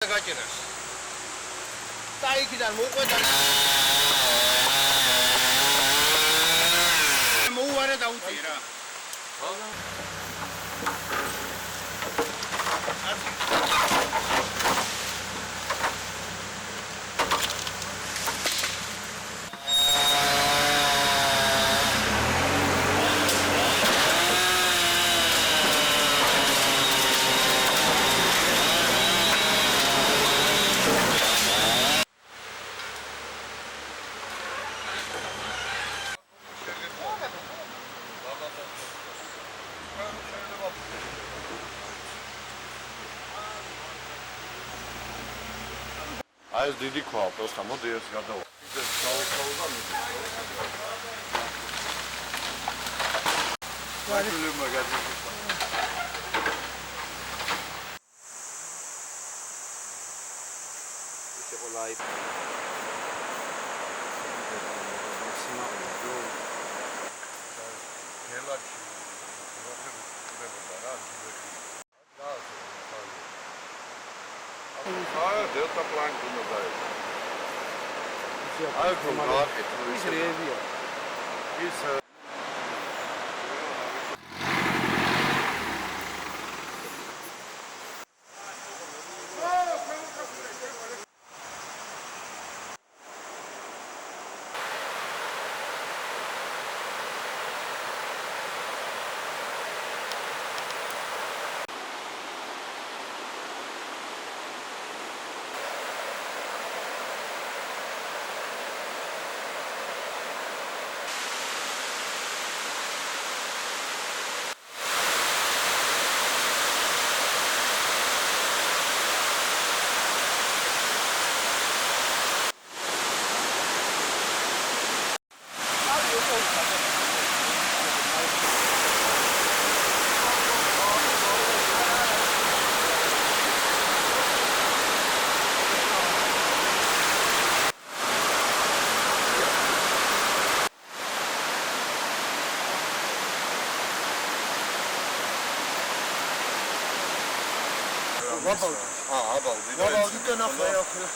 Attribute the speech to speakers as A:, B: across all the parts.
A: გაჭირას. და იქიდან მოყვედა. მოუვარა და უწირა.
B: ეს დიდი ქვა, პროსტა მოდი ეს გადავა. ეს გავაკავდა მე. ვაჟული მაგაზინი.
A: ისე ყოლაი.
B: გელაჩი მოხდება რა, დელტა პლანკი უნდა დაეცა. აი რომ გააკეთო
A: ის რეებია.
B: ის
A: ვაბალდი და ნახე ახლა.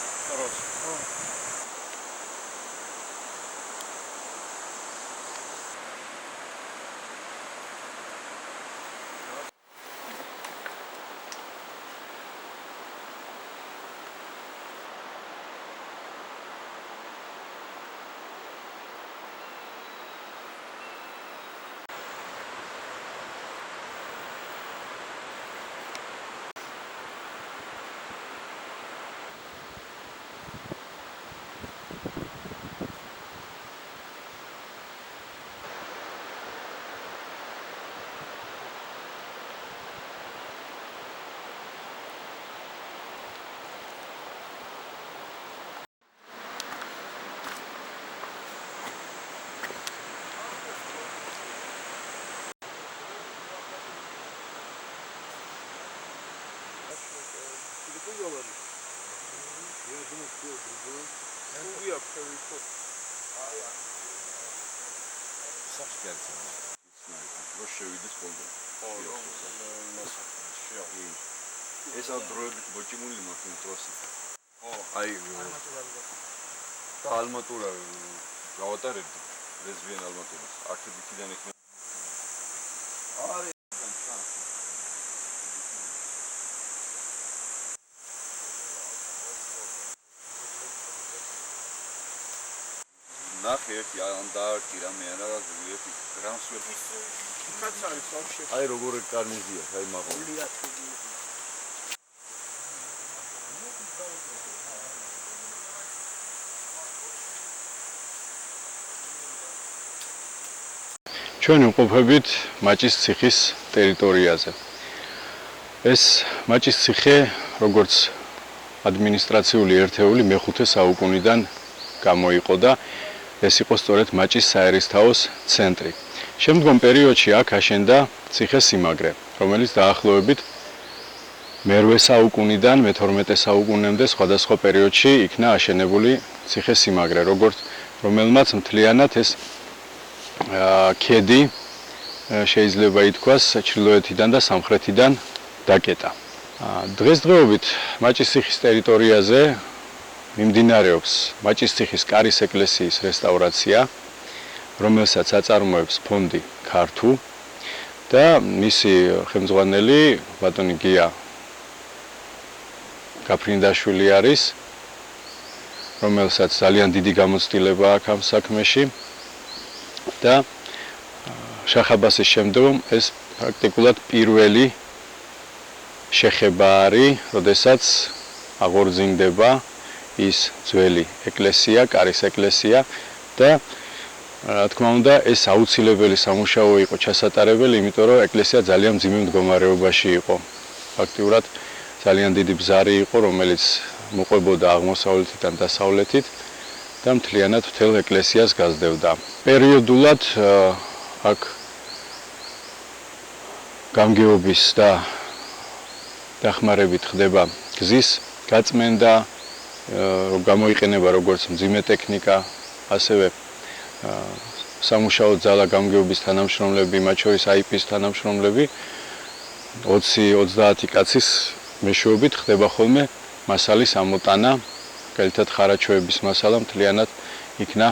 A: შევიდეს ხოლმე. ეს დროებით მოჭიმული მაქვს დროსი. აი და ალმატურა გავატარებდი რეზვიან ალმატურას. აქედიდან იქნება. ნახე ერთი ან დაარტირა მე არა ერთი გრამს ვერ კაც არის ვაფშე აი როგორ კარნიზია აი მაყოლი ჩვენ ვიმყოფებით მაჭის ციხის ტერიტორიაზე ეს მაჭის ციხე როგორც ადმინისტრაციული ერთეული მე-5 საუკუნიდან გამოიყო და ეს იყო სწორედ მაჭის საერისთავოს ცენტრი. შემდგომ პერიოდში აქ აშენდა ციხე-სიმაგრე, რომელიც დაახლოებით მე-8 საუკუნიდან მე-12 საუკუნემდე სხვადასხვა პერიოდში იქნა აშენებული ციხე-სიმაგრე, რომელმაც მთლიანად ეს ქედი შეიძლება ითქვას ჩრდილოეთიდან და სამხრეთიდან დაკეტა.
C: დღესდღეობით მაჭისციხის ტერიტორიაზე მიმდინარეობს მაჭისციხის კარის ეკლესიის რესტავრაცია, რომელსაც აწარმოებს ფონდი ქართუ და მისი ხელმძღვანელი ბატონი გია გაფრინდაშვილი არის, რომელსაც ძალიან დიდი გამოცდილება აქვს ამ საქმეში და შახაბასის შემდგომ ეს პრაქტიკულად პირველი შეხება არის, როდესაც აღორძინდება ის ძველი ეკლესია, კარის ეკლესია და რა თქმა უნდა, ეს აუცილებელი სამუშაო იყო ჩასატარებელი, იმიტომ რომ ეკლესია ძალიან მძიმე მდგომარეობაში იყო. ფაქტიურად ძალიან დიდი ბზარი იყო, რომელიც მოყვებოდა აღმოსავლეთიდან დასავლეთით და მთლიანად მთელ ეკლესიას გასდევდა. პერიოდულად აქ გამგეობის და დახმარებით ხდება გზის გაწმენდა, გამოიყენება როგორც მძიმე ტექნიკა, ასევე სამუშაო ძალა გამგეობის თანამშრომლები, მათ შორის IP-ის თანამშრომლები 20-30 კაცის მეშვეობით ხდება ხოლმე მასალის ამოტანა, კეთილად ხარაჩოების მასალა მთლიანად იქნა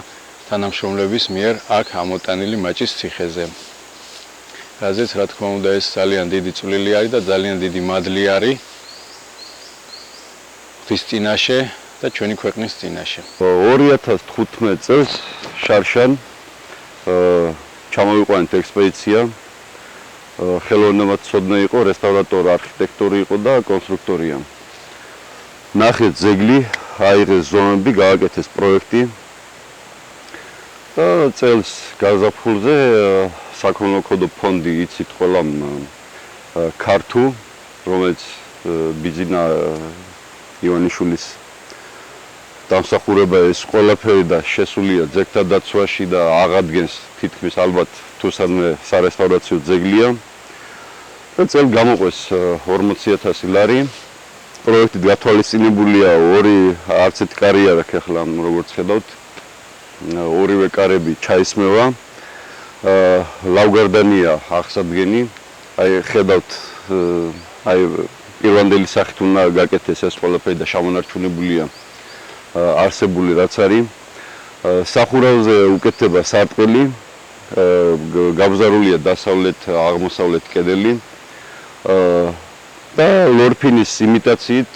C: თანამშრომლების მიერ აქ ამოტანილი მაჭისციხეზე. რაზეც რა თქმა უნდა ეს ძალიან დიდი წვლილი არის და ძალიან დიდი მადლი არის ღვთის წინაშე და ჩვენი ქვეყნის წინაშე.
A: 2015 წელს შარშან ჩამოვიყვანეთ ექსპედიცია. ხელოვნებაცოდნე იყო, რესტავრატორი, არქიტექტორი იყო და კონსტრუქტორია. ნახეთ ძეგლი, აიღეს ზომები, გააკეთეს პროექტი. და წელს გაზაფხულზე საქონლო-ქოდო ფონდი იცით ყველამ ქართუ, რომელიც ბიძინა ივანიშვილის დამსახურება ეს ყველაფერი და შესულია ძეგლთა დაცვაში და აღადგენს თითქმის ალბათ თუ სადმე სარესტავრაციო ძეგლია. და წელს გამოყვეს 40,000 ლარი. პროექტით გათვალისწინებულია ორი არც ერთი კარი არ აქვს ახლა როგორც ხედავთ. ორივე კარები ჩაისმევა. ლავგარდანია აღსადგენი. აი ხედავთ აი პირვანდელი სახით უნდა გაკეთდეს ეს ყველაფერი და შემონარჩუნებულია არსებული რაც არის. სახურავზე უკეთდება სარტყელი, გაბზარულია დასავლეთ აღმოსავლეთ კედელი და ლორფინის იმიტაციით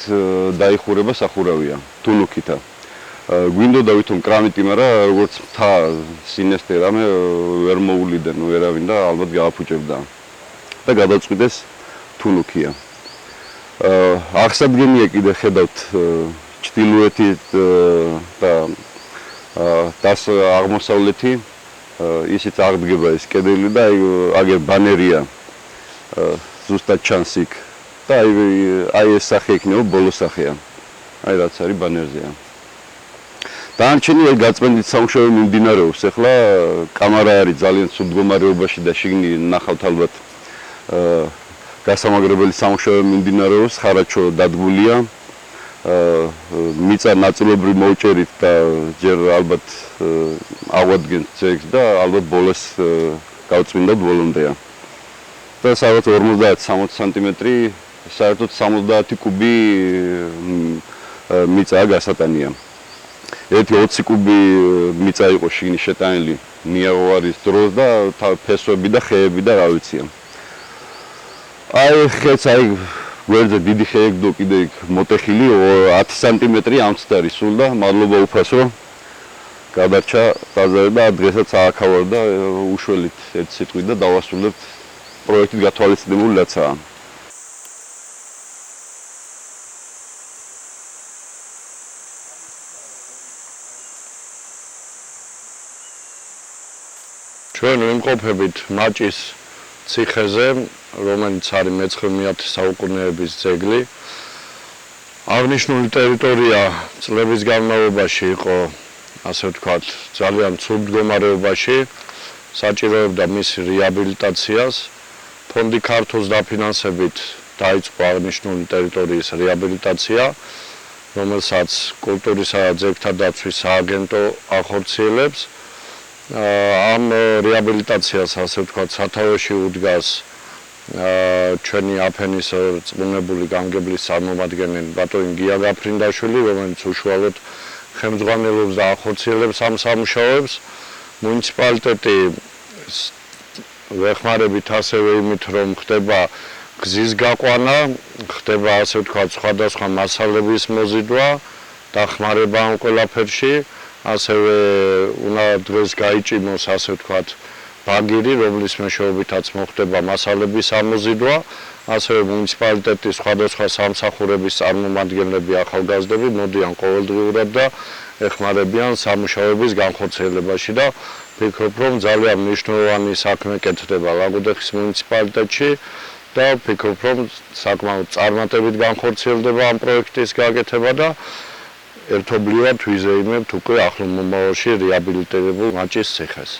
A: დაიხურება სახურავია თუნუქითა. გვინდოდა ვითომ კრამიტი, მაგრამ როგორც მთა სინესტე რამე ვერ მოულიდან ვერავინ და ალბათ გააფუჭებდა და გადაწყვიტეს თუნუქია. აღსადგენია კიდე ხედავთ ჩtildeოეთით და აღმოსავლეთი ისიც აღდგება ეს კედელი და აგერ ბანერია ზუსტად ჩანს იქ და აი ეს სახე იქნება ბოლო სახეა. აი რაც არის ბანერზეა. დანარჩენი გაწმენდით სამუშაო მიმდინარეობს. ახლა კამარა არის ძალიან სულ მდგომარეობაში და შიგნი ნახავთ ალბათ გასამაგრებელი სამუშაო მიმდინარეობს, ხარაჩო დადგულია. მიწა ნაწილობრივ მოვჭერით და ჯერ ალბათ აღვადგენთ ძეგლს და ალბათ ბოლოს გავწმინდათ ბოლომდეა. და საერთოდ 50-60 სანტიმეტრი, საერთოდ 70 კუბი მიწაა გასატანია. ერთი 20 კუბი მიწა იყო შიგნი შეტანილი ნიავარის დროს და ფესვები და ხეები და რა ვიცია. აი ხეც აი გვერდზე დიდი ხეეგდო კიდე მოტეხილი 10 სანტიმეტრი ამცდარი სულ და მადლობა უფასო გადარჩა ბაზარი და დღესაც ააქავარ და უშველით ერთ სიტყვით და დავასრულებთ პროექტით გათვალისწინებული რაცაა.
C: ჩვენ ვიმყოფებით მაჭის ციხეზე, რომელიც არის მე-9 საუკუნეების ძეგლი. აღნიშნული ტერიტორია წლების განმავლობაში იყო, ასე ვთქვათ, ძალიან ცუდ მდგომარეობაში, საჭიროებდა მის რეაბილიტაციას. ფონდი ქართოს დაფინანსებით დაიწყო აღნიშნული ტერიტორიის რეაბილიტაცია, რომელსაც კულტურისა და ძეგლთა დაცვის სააგენტო ახორციელებს. ამ რეაბილიტაციას, ასე ვთქვათ, სათავეში უდგას ჩვენი აფენის წმუნებული გამგებლის წარმომადგენელი ბატონი გია გაფრინდაშვილი, რომელიც უშუალოდ ხელმძღვანელობს და ახორციელებს ამ სამუშაოებს. მუნიციპალიტეტი ვეხმარებით ასევე იმით, რომ ხდება გზის გაყვანა, ხდება ასე ვთქვათ სხვადასხვა მასალების მოზიდვა, დახმარება ამ ყველაფერში, ასევე უნდა დღეს გაიჭიმოს ასე ვთქვათ ბაგირი, რომლის მეშვეობითაც მოხდება მასალების ამოზიდვა, ასევე მუნიციპალიტეტის სხვადასხვა სამსახურების წარმომადგენლები, ახალგაზრდები მოდიან ყოველდღიურად და ეხმარებიან სამუშაოების განხორციელებაში და ვფიქრობ, რომ ძალიან მნიშვნელოვანი საქმე კეთდება ლაგოდეხის მუნიციპალიტეტში და ვფიქრობ, რომ საკმაოდ წარმატებით განხორციელდება ამ პროექტის გაკეთება და ერთობლივად ვიზეიმებთ უკვე ახლო მომავალში რეაბილიტირებულ მაჭის ციხეს.